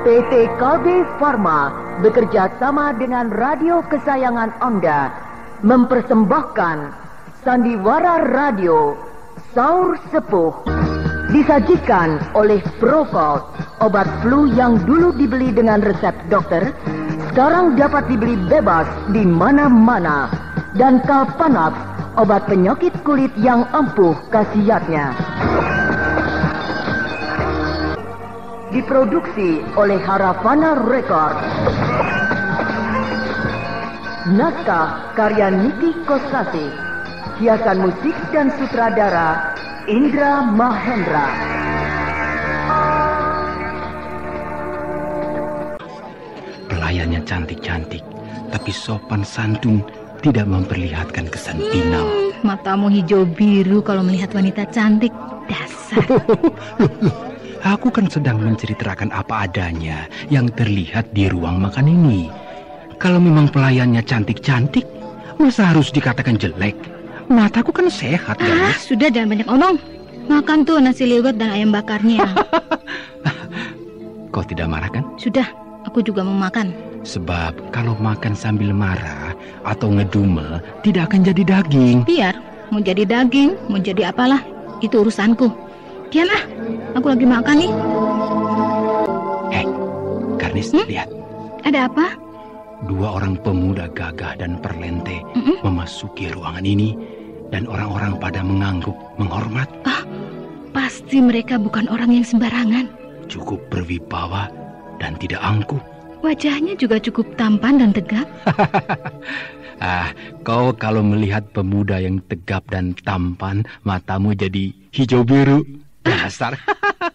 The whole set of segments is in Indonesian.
PT KB Pharma bekerja sama dengan radio kesayangan Anda mempersembahkan Sandiwara Radio Saur Sepuh. Disajikan oleh Procold, obat flu yang dulu dibeli dengan resep dokter, sekarang dapat dibeli bebas di mana-mana. Dan Kalpanax, obat penyakit kulit yang ampuh khasiatnya. Diproduksi oleh Haravana Record. Naskah karya Niki Kosasih. Hiasan musik dan sutradara Indra Mahendra. Pelayannya cantik-cantik, tapi sopan santun, tidak memperlihatkan kesan pinal. Matamu hijau biru kalau melihat wanita cantik. Dasar. Aku kan sedang menceritakan apa adanya yang terlihat di ruang makan ini. Kalau memang pelayannya cantik-cantik, masa harus dikatakan jelek? Mataku kan sehat, guys. Sudah, jangan banyak omong. Makan tuh nasi liwet dan ayam bakarnya. Kau tidak marah kan? Sudah, aku juga mau makan. Sebab kalau makan sambil marah atau ngedumel, tidak akan jadi daging. Biar, mau jadi daging, mau jadi apalah, itu urusanku. Diam ah, aku lagi makan nih. Karnis, lihat. Ada apa? Dua orang pemuda gagah dan perlente memasuki ruangan ini, dan orang-orang pada mengangguk, menghormat. Pasti mereka bukan orang yang sembarangan. Cukup berwibawa dan tidak angkuh. Wajahnya juga cukup tampan dan tegap. Kau kalau melihat pemuda yang tegap dan tampan, matamu jadi hijau biru. Dasar.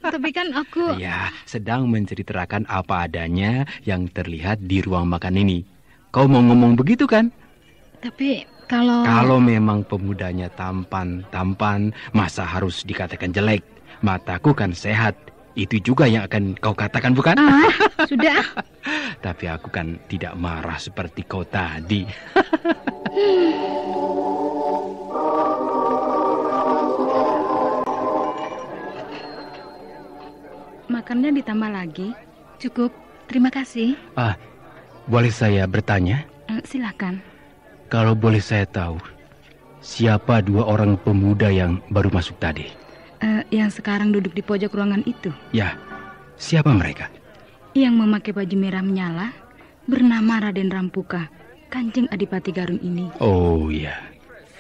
Tapi kan aku... Ya, sedang menceritakan apa adanya yang terlihat di ruang makan ini. Kau mau ngomong begitu kan? Tapi kalau... Kalau memang pemudanya tampan, masa harus dikatakan jelek? Mataku kan sehat. Itu juga yang akan kau katakan, bukan? Sudah. Tapi aku kan tidak marah seperti kau tadi. Makannya ditambah lagi. Cukup, terima kasih. Boleh saya bertanya? Silakan. Kalau boleh saya tahu, siapa dua orang pemuda yang baru masuk tadi? Yang sekarang duduk di pojok ruangan itu. Ya, siapa mereka? Yang memakai baju merah menyala, bernama Raden Rampuka, Kanjeng Adipati Garung ini. Oh iya.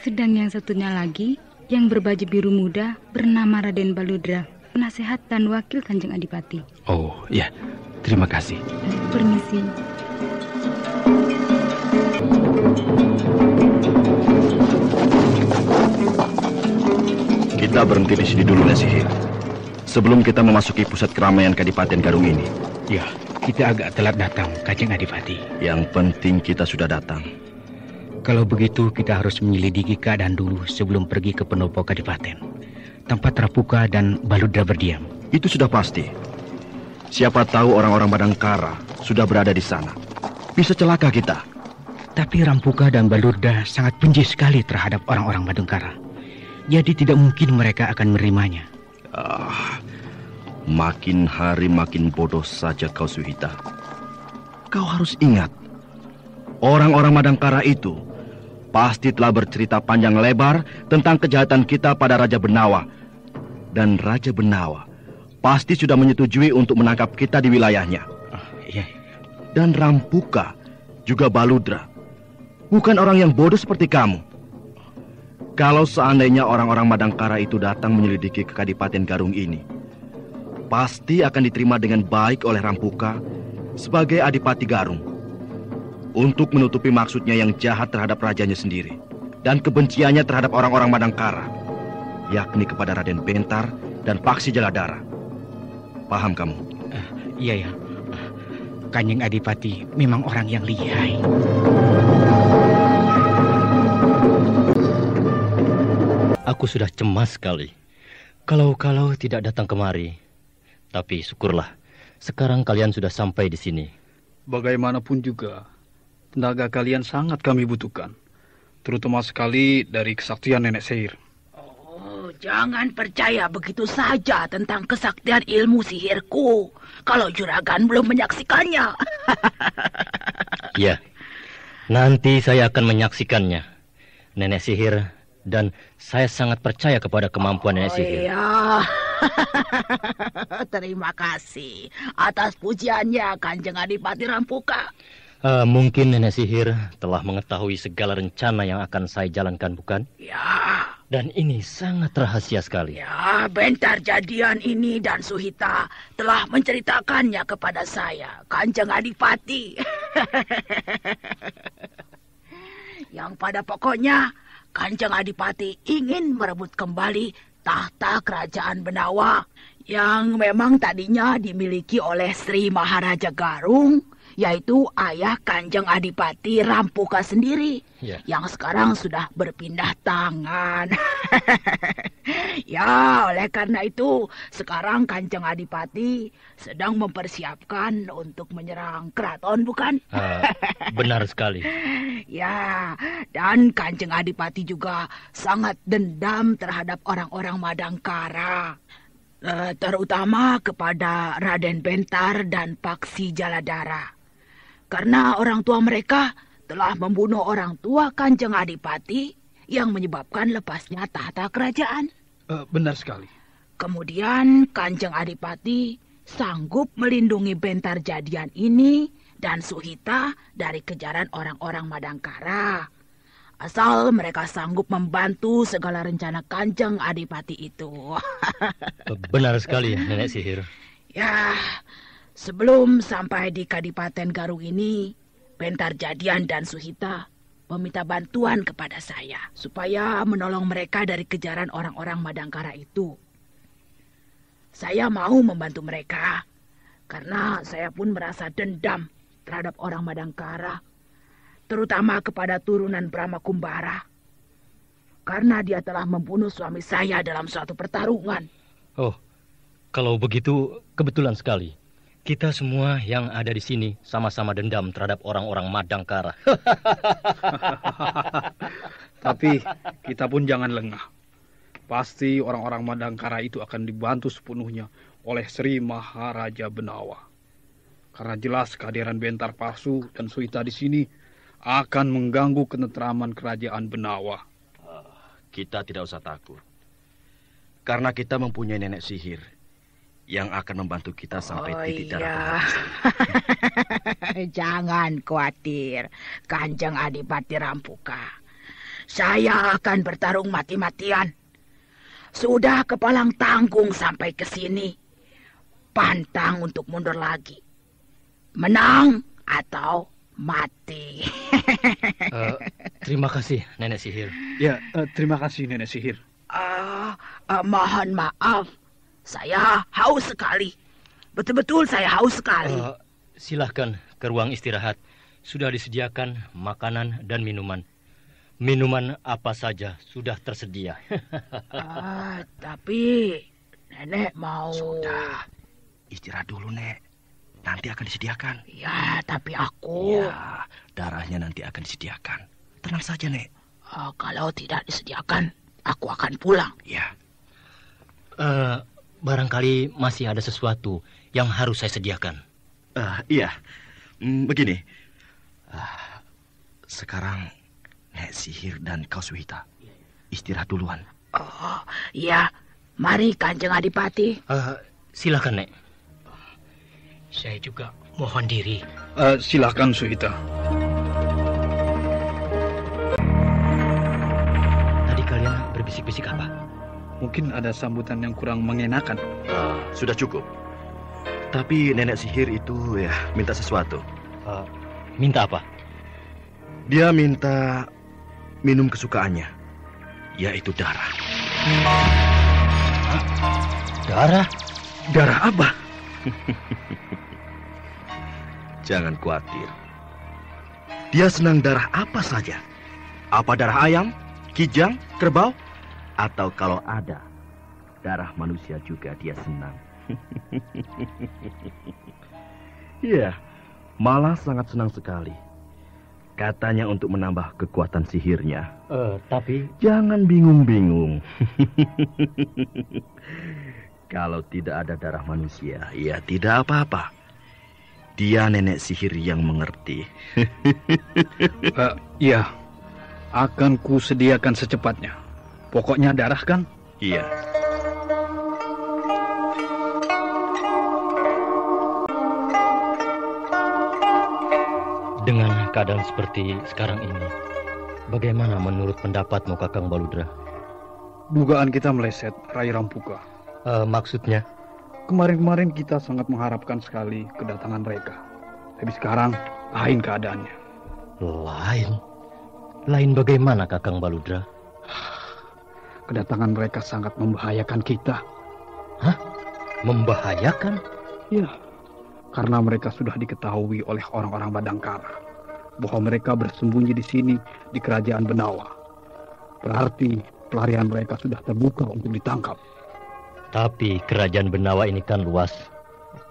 Sedang yang satunya lagi, yang berbaju biru muda, bernama Raden Baludra, penasehat dan wakil Kanjeng Adipati. Oh iya, terima kasih. Permisi. Kita berhenti di sini dulu, Sihir. Sebelum kita memasuki pusat keramaian Kadipaten Garung ini. Ya, kita agak telat datang, Kanjeng Adipati. Yang penting kita sudah datang. Kalau begitu, kita harus menyelidiki keadaan dulu sebelum pergi ke pendopo Kadipaten. Tempat Rampuka dan Baludra berdiam. Itu sudah pasti. Siapa tahu orang-orang Madangkara sudah berada di sana. Bisa celaka kita. Tapi Rampuka dan Baludra sangat benci sekali terhadap orang-orang Madangkara. Jadi tidak mungkin mereka akan menerimanya. Makin hari makin bodoh saja kau, Suhita. Kau harus ingat, orang-orang Madangkara itu pasti telah bercerita panjang lebar tentang kejahatan kita pada Raja Benawa. Dan Raja Benawa pasti sudah menyetujui untuk menangkap kita di wilayahnya. Iya. Dan Rampuka, juga Baludra, bukan orang yang bodoh seperti kamu. Kalau seandainya orang-orang Madangkara itu datang menyelidiki ke Kadipaten Garung ini, pasti akan diterima dengan baik oleh Rampuka sebagai Adipati Garung, untuk menutupi maksudnya yang jahat terhadap rajanya sendiri dan kebenciannya terhadap orang-orang Madangkara, yakni kepada Raden Bentar dan Paksi Jaladara. Paham kamu? Iya ya. Kanjeng Adipati memang orang yang lihai. Aku sudah cemas sekali. Kalau tidak datang kemari. Tapi syukurlah, sekarang kalian sudah sampai di sini. Bagaimanapun juga, tenaga kalian sangat kami butuhkan. Terutama sekali dari kesaktian Nenek Seir. Jangan percaya begitu saja tentang kesaktian ilmu sihirku. kalau juragan belum menyaksikannya. Ya, nanti saya akan menyaksikannya, Nenek Sihir, dan saya sangat percaya kepada kemampuan Nenek Sihir. Iya. Terima kasih atas pujiannya, Kanjeng Adipati Rampuka. Mungkin Nenek Sihir telah mengetahui segala rencana yang akan saya jalankan, bukan? Ya. Dan ini sangat rahasia sekali. Ya, Bentar Jadian ini dan Suhita telah menceritakannya kepada saya, Kanjeng Adipati. Yang pada pokoknya, Kanjeng Adipati ingin merebut kembali tahta kerajaan Benawa yang memang tadinya dimiliki oleh Sri Maharaja Garung, yaitu ayah Kanjeng Adipati Rampuka sendiri, yang sekarang sudah berpindah tangan. Ya, oleh karena itu sekarang Kanjeng Adipati sedang mempersiapkan untuk menyerang keraton, bukan? Benar sekali. Ya, dan Kanjeng Adipati juga sangat dendam terhadap orang-orang Madangkara, terutama kepada Raden Bentar dan Paksi Jaladara. Karena orang tua mereka telah membunuh orang tua Kanjeng Adipati yang menyebabkan lepasnya tahta kerajaan. Benar sekali. Kemudian Kanjeng Adipati sanggup melindungi Bentar Jadian ini dan Suhita dari kejaran orang-orang Madangkara. Asal mereka sanggup membantu segala rencana Kanjeng Adipati itu. Benar sekali, Nenek Sihir. Ya, sebelum sampai di Kadipaten Garung ini, Bentar Jadian dan Suhita meminta bantuan kepada saya supaya menolong mereka dari kejaran orang-orang Madangkara itu. Saya mau membantu mereka karena saya pun merasa dendam terhadap orang Madangkara, terutama kepada turunan Brahma Kumbara, karena dia telah membunuh suami saya dalam suatu pertarungan. Oh, kalau begitu kebetulan sekali. Kita semua yang ada di sini sama-sama dendam terhadap orang-orang Madangkara. Tapi kita pun jangan lengah. Pasti orang-orang Madangkara itu akan dibantu sepenuhnya oleh Sri Maharaja Benawa. Karena jelas kehadiran Bentar palsu dan Suhita di sini akan mengganggu ketentraman kerajaan Benawa. Kita tidak usah takut. Karena kita mempunyai nenek sihir yang akan membantu kita sampai titik darah. Jangan khawatir, Kanjeng Adipati Rampuka. Saya akan bertarung mati-matian. Sudah kepalang tanggung sampai ke sini. Pantang untuk mundur lagi. Menang atau mati. Terima kasih, Nenek Sihir. Ya, terima kasih, Nenek Sihir. Mohon maaf. Saya haus sekali. Betul-betul saya haus sekali. Silahkan ke ruang istirahat. Sudah disediakan makanan dan minuman. Minuman apa saja sudah tersedia. Tapi Nenek mau... Sudah. Istirahat dulu, Nek. Nanti akan disediakan. Ya, tapi aku... Ya, darahnya nanti akan disediakan. Tenang saja, Nek. Kalau tidak disediakan, aku akan pulang. Ya. Barangkali masih ada sesuatu yang harus saya sediakan. Iya. Begini. Sekarang Nek Sihir dan kau Suhita istirahat duluan. Oh, iya. Mari Kanjeng Adipati. Silakan, Nek. Saya juga mohon diri. Silakan Suhita. Tadi kalian berbisik-bisik apa? Mungkin ada sambutan yang kurang mengenakan. Sudah cukup. Tapi nenek sihir itu ya minta sesuatu. Minta apa? Dia minta minum kesukaannya, yaitu darah. Darah? Darah apa? Jangan khawatir. Dia senang darah apa saja. Apa darah ayam, kijang, kerbau? Atau kalau ada darah manusia juga dia senang. Iya, malah sangat senang sekali. Katanya untuk menambah kekuatan sihirnya. Tapi... Jangan bingung-bingung. Kalau tidak ada darah manusia, ya tidak apa-apa. Dia nenek sihir yang mengerti. Iya, akan kusediakan secepatnya. Pokoknya darah kan? Iya. Dengan keadaan seperti sekarang ini, bagaimana menurut pendapatmu, Kakang Baludra? Dugaan kita meleset, Rai Rampuka. Maksudnya? Kemarin-kemarin kita sangat mengharapkan sekali kedatangan mereka. Tapi sekarang lain keadaannya. Lain? Lain bagaimana, Kakang Baludra? Kedatangan mereka sangat membahayakan kita. Hah? Membahayakan? Ya, karena mereka sudah diketahui oleh orang-orang Madangkara bahwa mereka bersembunyi di sini di kerajaan Benawa. Berarti pelarian mereka sudah terbuka untuk ditangkap. Tapi kerajaan Benawa ini kan luas,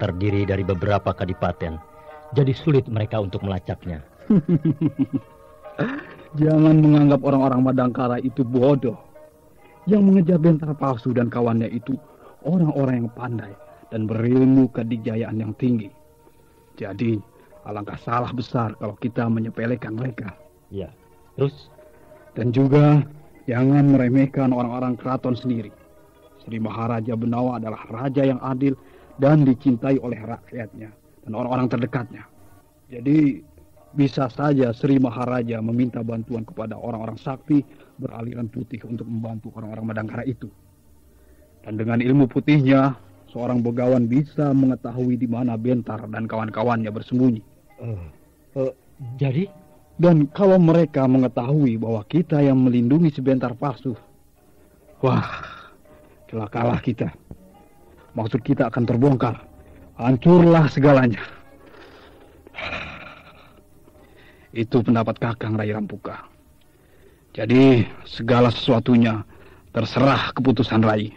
terdiri dari beberapa kadipaten. Jadi sulit mereka untuk melacaknya. Jangan menganggap orang-orang Madangkara itu bodoh. Yang mengejar Bentara Palsu dan kawannya itu orang-orang yang pandai dan berilmu kedijayaan yang tinggi. Jadi alangkah salah besar kalau kita menyepelekan mereka. Ya, terus? Dan juga jangan meremehkan orang-orang keraton sendiri. Sri Maharaja Benawa adalah raja yang adil dan dicintai oleh rakyatnya dan orang-orang terdekatnya. Jadi bisa saja Sri Maharaja meminta bantuan kepada orang-orang sakti beraliran putih untuk membantu orang-orang Madangkara itu. Dan dengan ilmu putihnya, seorang begawan bisa mengetahui di mana Bentar dan kawan-kawannya bersembunyi. Jadi? Dan kalau mereka mengetahui bahwa kita yang melindungi si Bentar Palsu, wah, celakalah kita. Maksud kita akan terbongkar. Hancurlah segalanya. Itu pendapat Kakang Rai Rampuka. Jadi segala sesuatunya terserah keputusan Rai.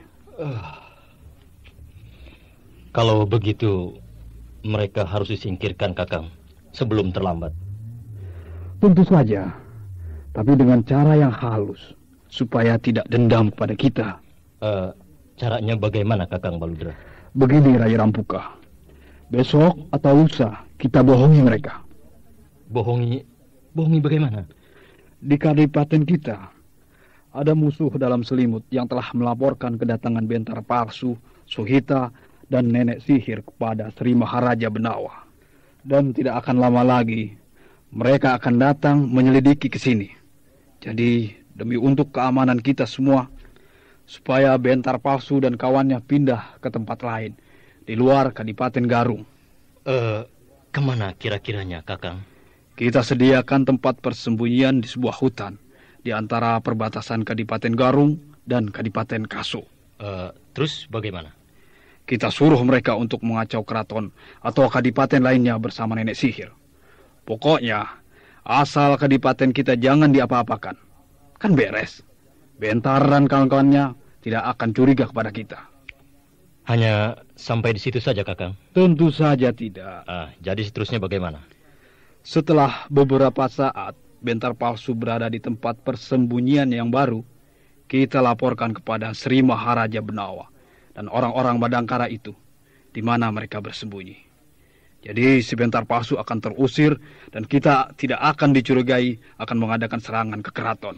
Kalau begitu, mereka harus disingkirkan, Kakang, sebelum terlambat. Tentu saja, tapi dengan cara yang halus, supaya tidak dendam kepada kita. Caranya bagaimana, Kakang Baludra? Begini, Rai Rampuka. Besok atau lusa kita bohongi mereka. Bohongi bagaimana? Di kadipaten kita ada musuh dalam selimut yang telah melaporkan kedatangan Bentar Palsu, Suhita, dan nenek sihir kepada Sri Maharaja Benawa. Dan tidak akan lama lagi mereka akan datang menyelidiki ke sini. Jadi demi untuk keamanan kita semua, supaya Bentar Palsu dan kawannya pindah ke tempat lain di luar Kadipaten Garung. Kemana kira-kiranya, Kakang? Kita sediakan tempat persembunyian di sebuah hutan di antara perbatasan Kadipaten Garung dan Kadipaten Kaso. Terus bagaimana? Kita suruh mereka untuk mengacau keraton atau kadipaten lainnya bersama nenek sihir. Pokoknya, asal kadipaten kita jangan diapa-apakan. Kan beres. Bentar dan kawan-kawannya tidak akan curiga kepada kita. Hanya sampai di situ saja, Kakang? Tentu saja tidak. Jadi seterusnya bagaimana? Setelah beberapa saat Bentar Palsu berada di tempat persembunyian yang baru, kita laporkan kepada Sri Maharaja Benawa dan orang-orang Madangkara itu di mana mereka bersembunyi. Jadi si Bentar Palsu akan terusir dan kita tidak akan dicurigai akan mengadakan serangan ke keraton.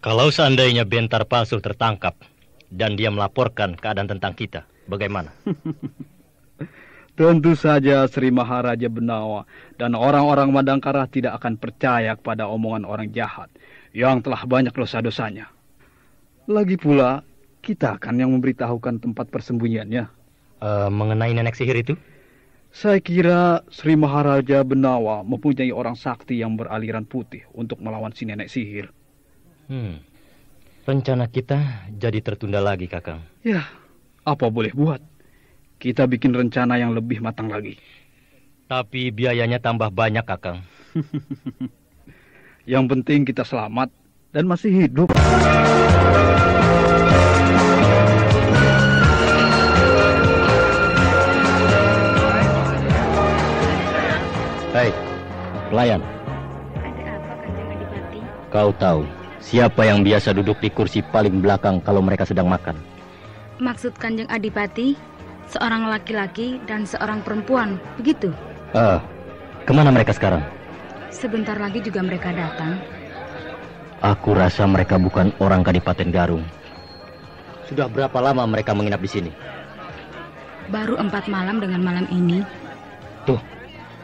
Kalau seandainya Bentar Palsu tertangkap dan dia melaporkan keadaan tentang kita, bagaimana? Tentu saja Sri Maharaja Benawa dan orang-orang Madangkara tidak akan percaya kepada omongan orang jahat yang telah banyak dosa-dosanya. Lagi pula, kita kan yang memberitahukan tempat persembunyiannya. Mengenai nenek sihir itu? Saya kira Sri Maharaja Benawa mempunyai orang sakti yang beraliran putih untuk melawan si nenek sihir. Rencana kita jadi tertunda lagi, Kakang. Ya, apa boleh buat. Kita bikin rencana yang lebih matang lagi. Tapi biayanya tambah banyak, Kakang. Yang penting kita selamat dan masih hidup. Hei, pelayan. Ada apa, Kanjeng Adipati? Kau tahu siapa yang biasa duduk di kursi paling belakang kalau mereka sedang makan? Maksud Kanjeng Adipati, seorang laki-laki dan seorang perempuan, begitu? Kemana mereka sekarang? Sebentar lagi juga mereka datang. Aku rasa mereka bukan orang Kadipaten Garung. Sudah berapa lama mereka menginap di sini? Baru 4 malam dengan malam ini. Tuh,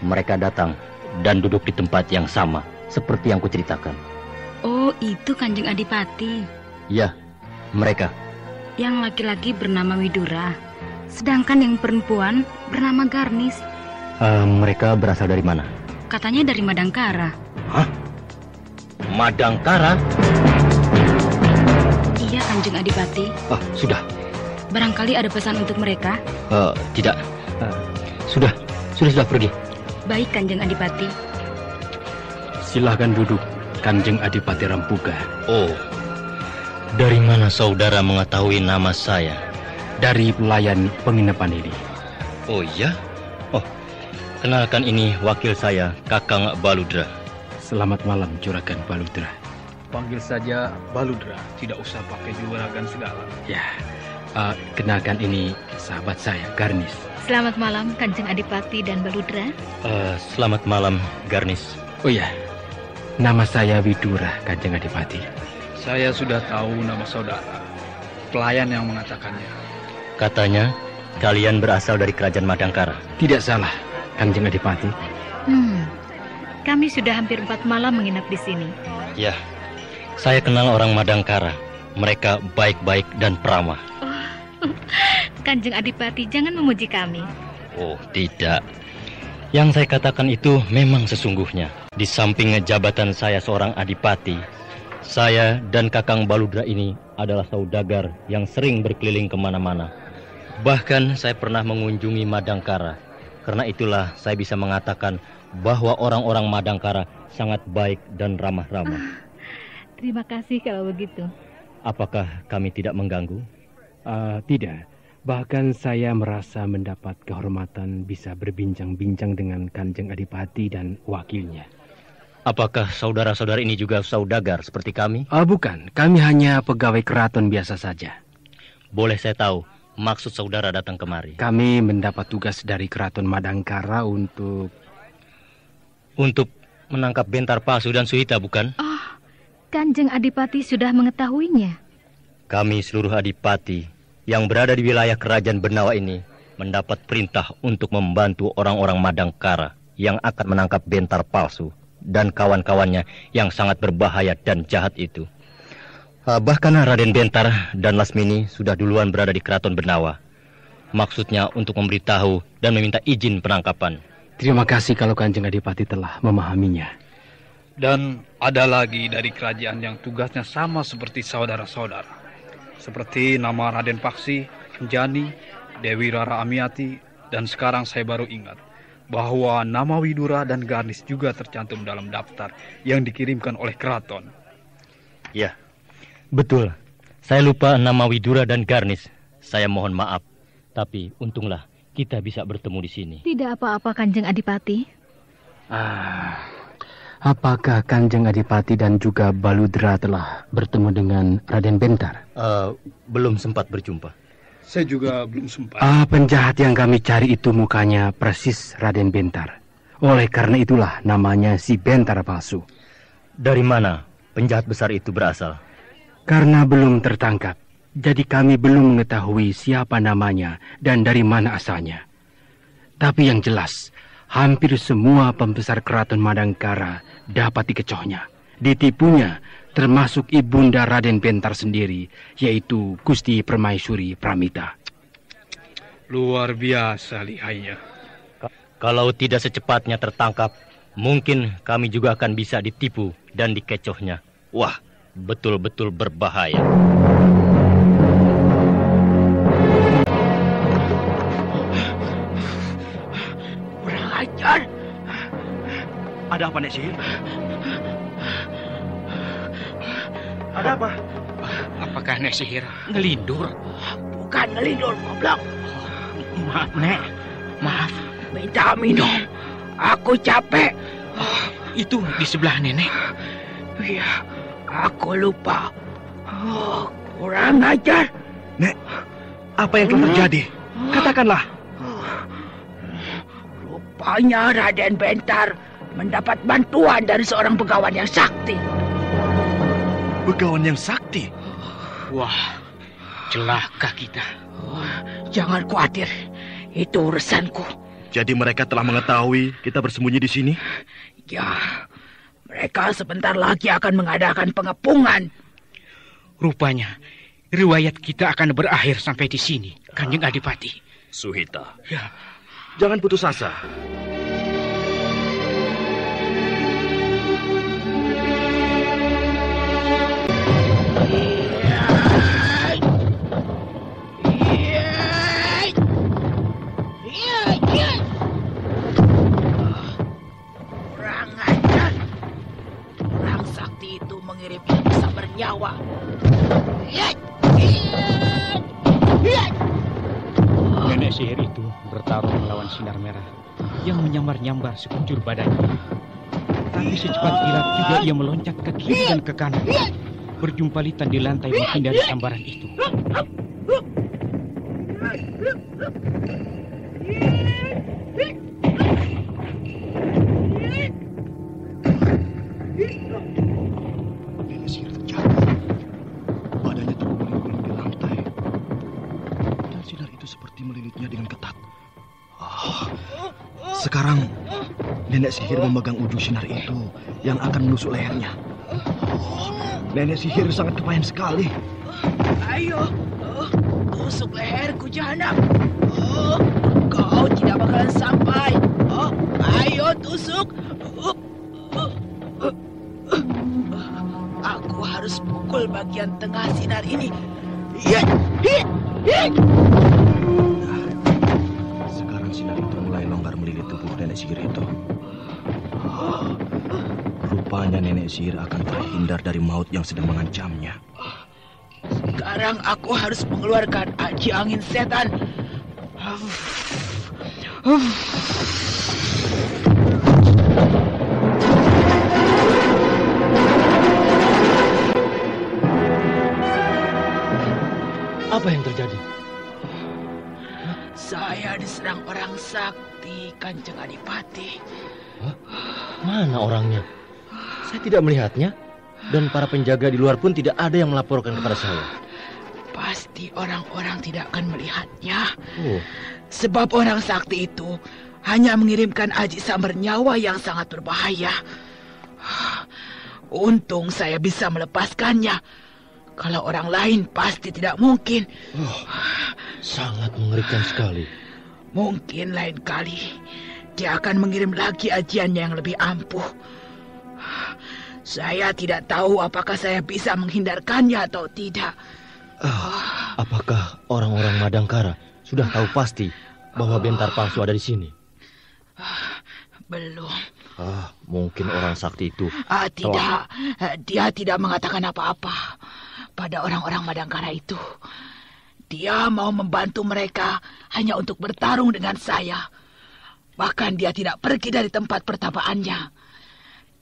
mereka datang dan duduk di tempat yang sama, seperti yang kuceritakan. Oh, itu Kanjeng Adipati. Ya, mereka. Yang laki-laki bernama Widura, sedangkan yang perempuan bernama Garnis. Mereka berasal dari mana? Katanya dari Madangkara. Hah? Madangkara? Iya, Kanjeng Adipati. Sudah. Barangkali ada pesan untuk mereka? Tidak. Sudah pergi. Baik, Kanjeng Adipati. Silahkan duduk, Kanjeng Adipati Rampuga. Oh, dari mana saudara mengetahui nama saya? Dari pelayan penginapan ini. Oh iya? Oh, kenalkan ini wakil saya, Kakang Baludra. Selamat malam, Juragan Baludra. Panggil saja Baludra, tidak usah pakai juragan segala. Ya, kenalkan ini sahabat saya, Garnis. Selamat malam, Kanjeng Adipati dan Baludra. Selamat malam, Garnis. Oh ya, nama saya Widura, Kanjeng Adipati. Saya sudah tahu nama saudara. Pelayan yang mengatakannya. Katanya, kalian berasal dari kerajaan Madangkara. Tidak salah, Kanjeng Adipati. Kami sudah hampir 4 malam menginap di sini. Ya, saya kenal orang Madangkara. Mereka baik-baik dan peramah. Kanjeng Adipati, jangan memuji kami. Oh, tidak. Yang saya katakan itu memang sesungguhnya. Di samping jabatan saya seorang adipati, saya dan Kakang Baludra ini adalah saudagar yang sering berkeliling kemana-mana. Bahkan saya pernah mengunjungi Madangkara. Karena itulah saya bisa mengatakan bahwa orang-orang Madangkara sangat baik dan ramah-ramah. Terima kasih kalau begitu. Apakah kami tidak mengganggu? Tidak. Bahkan saya merasa mendapat kehormatan bisa berbincang-bincang dengan Kanjeng Adipati dan wakilnya. Apakah saudara-saudara ini juga saudagar seperti kami? Bukan, kami hanya pegawai keraton biasa saja. Boleh saya tahu maksud saudara datang kemari? Kami mendapat tugas dari keraton Madangkara untuk menangkap Bentar Palsu dan Suhita, bukan? Oh, Kanjeng Adipati sudah mengetahuinya. Kami seluruh adipati yang berada di wilayah kerajaan Benawa ini mendapat perintah untuk membantu orang-orang Madangkara yang akan menangkap Bentar Palsu dan kawan-kawannya yang sangat berbahaya dan jahat itu. Bahkan Raden Bentar dan Lasmini sudah duluan berada di keraton Benawa. Maksudnya untuk memberitahu dan meminta izin penangkapan. Terima kasih kalau Kanjeng Adipati telah memahaminya. Dan ada lagi dari kerajaan yang tugasnya sama seperti saudara-saudara. Seperti nama Raden Paksi, Anjani, Dewi Rara Amiati, dan sekarang saya baru ingat bahwa nama Widura dan Garnis juga tercantum dalam daftar yang dikirimkan oleh keraton. Ya, betul. Saya lupa nama Widura dan Garnis. Saya mohon maaf. Tapi untunglah kita bisa bertemu di sini. Tidak apa-apa, Kanjeng Adipati. Apakah Kanjeng Adipati dan juga Baludra telah bertemu dengan Raden Bentar? Belum sempat berjumpa. Saya juga belum sempat. Penjahat yang kami cari itu mukanya persis Raden Bentar. Oleh karena itulah namanya si Bentar Palsu. Dari mana penjahat besar itu berasal? Karena belum tertangkap, jadi kami belum mengetahui siapa namanya dan dari mana asalnya. Tapi yang jelas, hampir semua pembesar keraton Madangkara dapat dikecohnya, ditipunya, termasuk ibunda Raden Bentar sendiri, yaitu Gusti Permaisuri Pramita. Luar biasa lihainya. Kalau tidak secepatnya tertangkap, mungkin kami juga akan bisa ditipu dan dikecohnya. Wah, betul-betul berbahaya. Kurang ajar. Ada apa, Nek Sihir? Ada apa? Apakah Nek Sihir ngelindur? Bukan ngelindur, goblok. Maaf, Nek. Maaf. Minta minum. Aku capek. Itu di sebelah nenek. Iya, aku lupa. Kurang ajar. Nek, Apa yang telah terjadi? Katakanlah. Rupanya Raden Bentar mendapat bantuan dari seorang begawan yang sakti. Begawan yang sakti? Wah, celaka kita. Jangan khawatir, itu urusanku. Jadi mereka telah mengetahui kita bersembunyi di sini? Ya, mereka sebentar lagi akan mengadakan pengepungan. Rupanya, riwayat kita akan berakhir sampai di sini, Kanjeng Adipati. Suhita, Ya, jangan putus asa. Kurang ajar. Orang sakti itu mengirim yang bisa bernyawa. nenek sihir itu bertarung melawan sinar merah yang menyambar-nyambar sekujur badannya. Tapi secepat kilat juga ia meloncat ke kiri dan ke kanan, berjumpalitan di lantai menghindari sambaran itu. Nenek sihir terjatuh. Badannya terguling-guling di lantai. Dan sinar itu seperti melilitnya dengan ketat. Sekarang nenek sihir memegang ujung sinar itu yang akan menusuk lehernya. Nenek sihir sangat kepayan sekali. Ayo, tusuk leherku jahanam. Kau tidak bakalan sampai. Ayo tusuk. Aku harus pukul bagian tengah sinar ini. Sekarang sinar itu mulai longgar melilit tubuh nenek sihir itu. Rupanya nenek sihir akan terhindar dari maut yang sedang mengancamnya. Sekarang aku harus mengeluarkan aji angin setan. Apa yang terjadi? Saya diserang orang sakti, Kanjeng Adipati. Hah? Mana orangnya? Saya tidak melihatnya. Dan para penjaga di luar pun tidak ada yang melaporkan kepada saya. Pasti orang-orang tidak akan melihatnya. Oh. Sebab orang sakti itu hanya mengirimkan aji sambar nyawa yang sangat berbahaya. Untung saya bisa melepaskannya. Kalau orang lain pasti tidak mungkin. Sangat mengerikan sekali. Mungkin lain kali dia akan mengirim lagi ajiannya yang lebih ampuh. Saya tidak tahu apakah saya bisa menghindarkannya atau tidak. Apakah orang-orang Madangkara sudah tahu pasti bahwa bentar palsu ada di sini? Belum. Mungkin orang sakti itu. Tidak, dia tidak mengatakan apa-apa pada orang-orang Madangkara itu. Dia mau membantu mereka hanya untuk bertarung dengan saya. Bahkan dia tidak pergi dari tempat pertapaannya.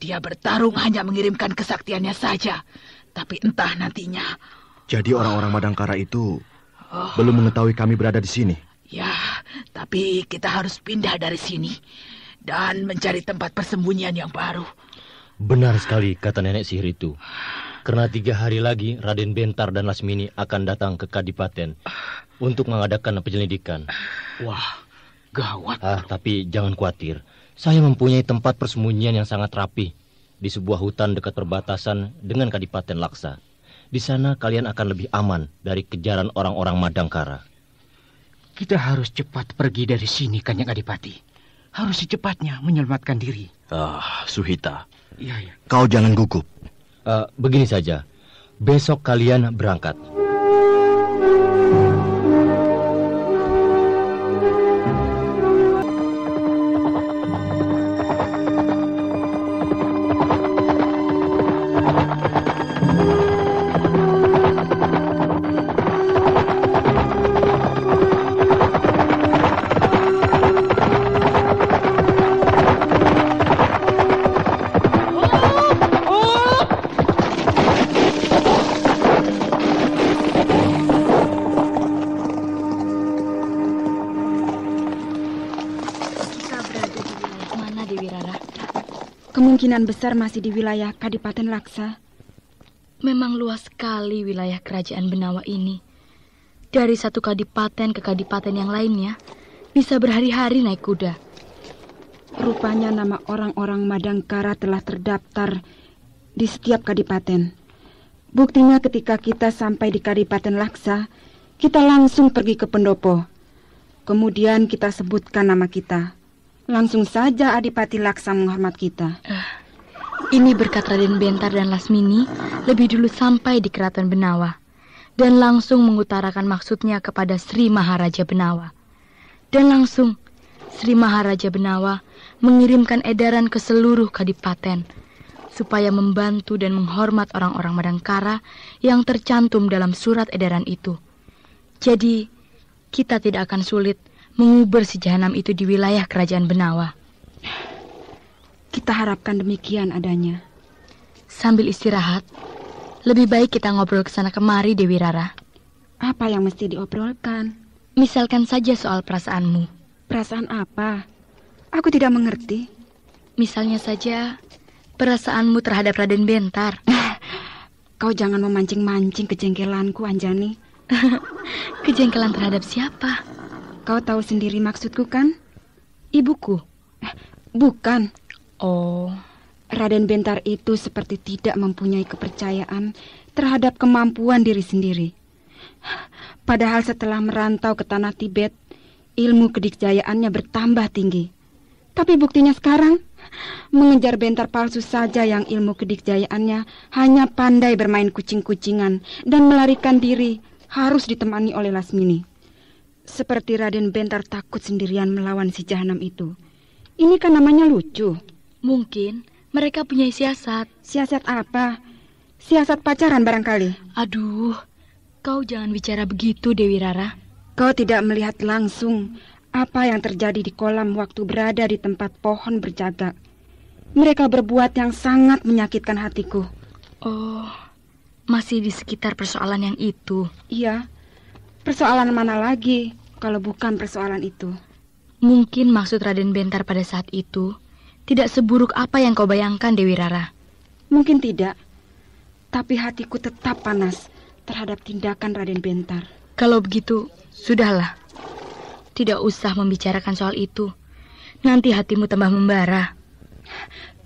Dia bertarung hanya mengirimkan kesaktiannya saja. Tapi entah nantinya. Jadi orang-orang Madangkara itu belum mengetahui kami berada di sini? Ya, tapi kita harus pindah dari sini dan mencari tempat persembunyian yang baru. Benar sekali kata nenek sihir itu. Karena 3 hari lagi Raden Bentar dan Lasmini akan datang ke Kadipaten untuk mengadakan penyelidikan. Wah, gawat. Tapi jangan khawatir. Saya mempunyai tempat persembunyian yang sangat rapi di sebuah hutan dekat perbatasan dengan Kadipaten Laksa. Di sana kalian akan lebih aman dari kejaran orang-orang Madangkara. Kita harus cepat pergi dari sini, Kanjeng Adipati. Harus secepatnya menyelamatkan diri. Suhita. Iya. Kau jangan gugup. Begini saja. Besok kalian berangkat. kemungkinan besar masih di wilayah Kadipaten Laksa. Memang luas sekali wilayah kerajaan Benawa ini. Dari satu kadipaten ke kadipaten yang lainnya, bisa berhari-hari naik kuda. Rupanya nama orang-orang Madangkara telah terdaftar di setiap kadipaten. Buktinya ketika kita sampai di Kadipaten Laksa, kita langsung pergi ke pendopo. Kemudian kita sebutkan nama kita. Langsung saja Adipati Laksa menghormat kita. Ini berkat Raden Bentar dan Lasmini lebih dulu sampai di Keraton Benawa dan langsung mengutarakan maksudnya kepada Sri Maharaja Benawa. Dan langsung Sri Maharaja Benawa mengirimkan edaran ke seluruh kadipaten supaya membantu dan menghormat orang-orang Madangkara yang tercantum dalam surat edaran itu. Jadi, kita tidak akan sulit mengubur si jahanam itu di wilayah kerajaan Benawa. Kita harapkan demikian adanya. Sambil istirahat, lebih baik kita ngobrol kesana kemari, Dewi Rara. Apa yang mesti diobrolkan? Misalkan saja soal perasaanmu. Perasaan apa? Aku tidak mengerti. Misalnya saja perasaanmu terhadap Raden Bentar. Kau jangan memancing-mancing kejengkelanku, Anjani. Kejengkelan terhadap siapa? Kau tahu sendiri maksudku kan? Ibuku? Bukan. Oh. Raden Bentar itu seperti tidak mempunyai kepercayaan terhadap kemampuan diri sendiri. Padahal setelah merantau ke tanah Tibet, ilmu kedikjayaannya bertambah tinggi. Tapi buktinya sekarang, mengejar Bentar palsu saja yang ilmu kedikjayaannya hanya pandai bermain kucing-kucingan dan melarikan diri harus ditemani oleh Lasmini. Seperti Raden Bentar takut sendirian melawan si jahanam itu. Ini kan namanya lucu. Mungkin mereka punya siasat. Siasat apa? Siasat pacaran barangkali. Aduh, kau jangan bicara begitu, Dewi Rara. Kau tidak melihat langsung apa yang terjadi di kolam waktu berada di tempat pohon berjaga. Mereka berbuat yang sangat menyakitkan hatiku. Oh, masih di sekitar persoalan yang itu. Iya, persoalan mana lagi kalau bukan persoalan itu? Mungkin maksud Raden Bentar pada saat itu tidak seburuk apa yang kau bayangkan, Dewi Rara. Mungkin tidak, tapi hatiku tetap panas terhadap tindakan Raden Bentar. Kalau begitu, sudahlah. Tidak usah membicarakan soal itu. Nanti hatimu tambah membara.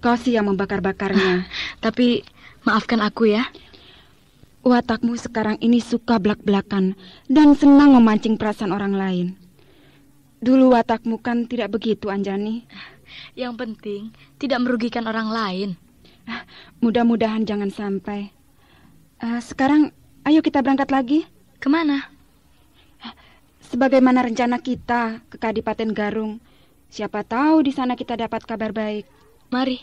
Kau sih yang membakar-bakarnya. Tapi maafkan aku ya. Watakmu sekarang ini suka belak-belakan dan senang memancing perasaan orang lain. Dulu watakmu kan tidak begitu, Anjani. Yang penting tidak merugikan orang lain. Mudah-mudahan jangan sampai. Sekarang ayo kita berangkat lagi. Kemana? Sebagaimana rencana kita ke Kadipaten Garung. Siapa tahu di sana kita dapat kabar baik. Mari.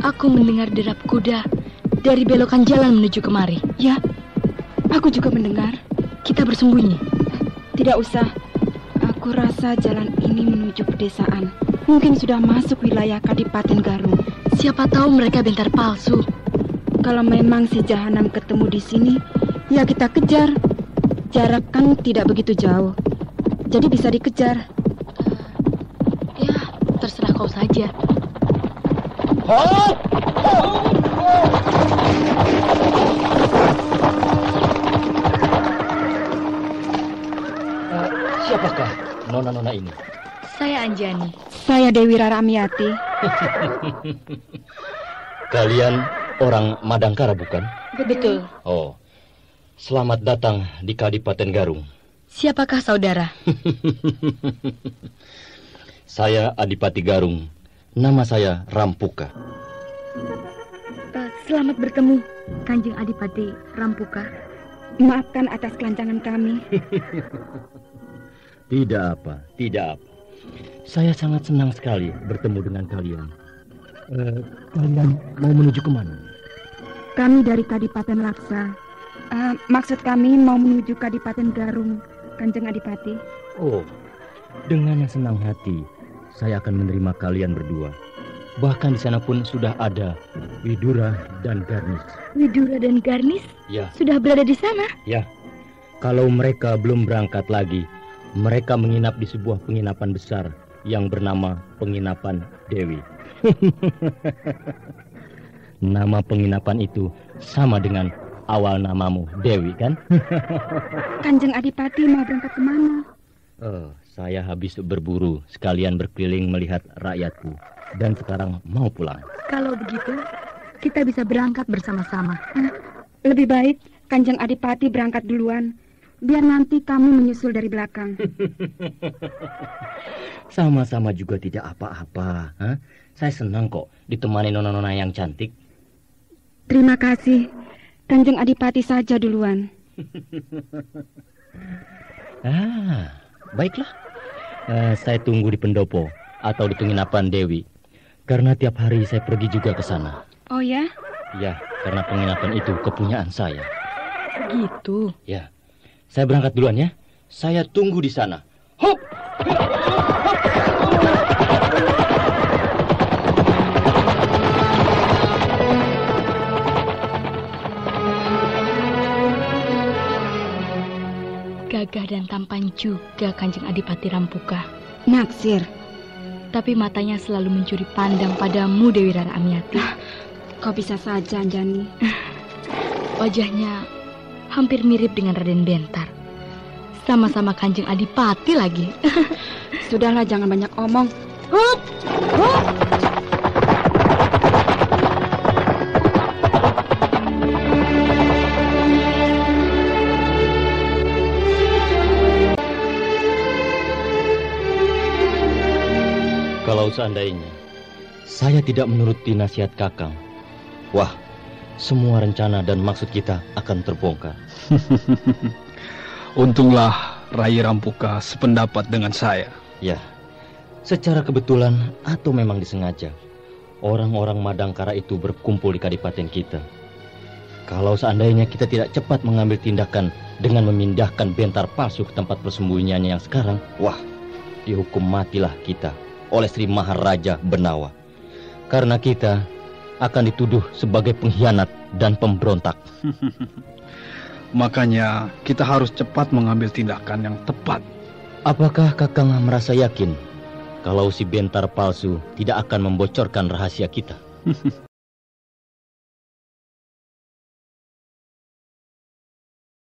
Aku mendengar derap kuda dari belokan jalan menuju kemari. Ya, aku juga mendengar. Kita bersembunyi. Tidak usah. Aku rasa jalan ini menuju pedesaan. Mungkin sudah masuk wilayah Kadipaten Garung. Siapa tahu mereka Bentar palsu. Kalau memang si jahanam ketemu di sini, ya kita kejar. Jarak kan tidak begitu jauh. Jadi bisa dikejar. Ya, terserah kau saja. Siapakah nona-nona ini? Saya Anjani. Saya Dewi Rara Amiati. Kalian orang Madangkara bukan? Betul. Oh, selamat datang di Kadipaten Garung. Siapakah saudara? Saya Adipati Garung. Nama saya Rampuka. Selamat bertemu, Kanjeng Adipati Rampuka. Maafkan atas kelancangan kami. Tidak apa. Saya sangat senang sekali bertemu dengan kalian. Kalian mau menuju kemana? Kami dari Kadipaten Laksa. Maksud kami mau menuju Kadipaten Garung, Kanjeng Adipati. Oh, dengan senang hati saya akan menerima kalian berdua. Bahkan di sana pun sudah ada Widura dan Garnis. Widura dan Garnis Ya. sudah berada di sana? Ya. Kalau mereka belum berangkat lagi, mereka menginap di sebuah penginapan besar yang bernama Penginapan Dewi. Nama penginapan itu sama dengan awal namamu, Dewi, kan? Kanjeng Adipati mau berangkat kemana? Saya habis berburu, sekalian berkeliling melihat rakyatku. Dan sekarang mau pulang. Kalau begitu, kita bisa berangkat bersama-sama. Lebih baik Kanjeng Adipati berangkat duluan, biar nanti kami menyusul dari belakang. Sama-sama juga tidak apa-apa. Saya senang kok ditemani nona-nona yang cantik. Terima kasih. Kanjeng Adipati saja duluan. Baiklah. Saya tunggu di pendopo atau di penginapan Dewi. Karena tiap hari saya pergi juga ke sana. Oh ya? Ya, karena penginapan itu kepunyaan saya. Begitu? Ya. Saya berangkat duluan ya. Saya tunggu di sana. Hop! Gagah dan tampan juga Kanjeng Adipati Rampuka. Naksir. Tapi matanya selalu mencuri pandang padamu, Dewi Rara Amiati. Kau bisa saja, Anjani. Wajahnya hampir mirip dengan Raden Bentar. Sama-sama Kanjeng Adipati lagi. Sudahlah, jangan banyak omong. Hup! Hup! Kalau seandainya saya tidak menuruti nasihat Kakang, wah, semua rencana dan maksud kita akan terbongkar. Untunglah Rai Rampuka sependapat dengan saya. Ya, secara kebetulan atau memang disengaja, orang-orang Madangkara itu berkumpul di kadipaten kita. Kalau seandainya kita tidak cepat mengambil tindakan dengan memindahkan Bentar palsu ke tempat persembunyiannya yang sekarang, wah, dihukum matilah kita oleh Sri Maharaja Benawa. Karena kita akan dituduh sebagai pengkhianat dan pemberontak. Makanya kita harus cepat mengambil tindakan yang tepat. Apakah Kakang merasa yakin kalau si Bentar palsu tidak akan membocorkan rahasia kita?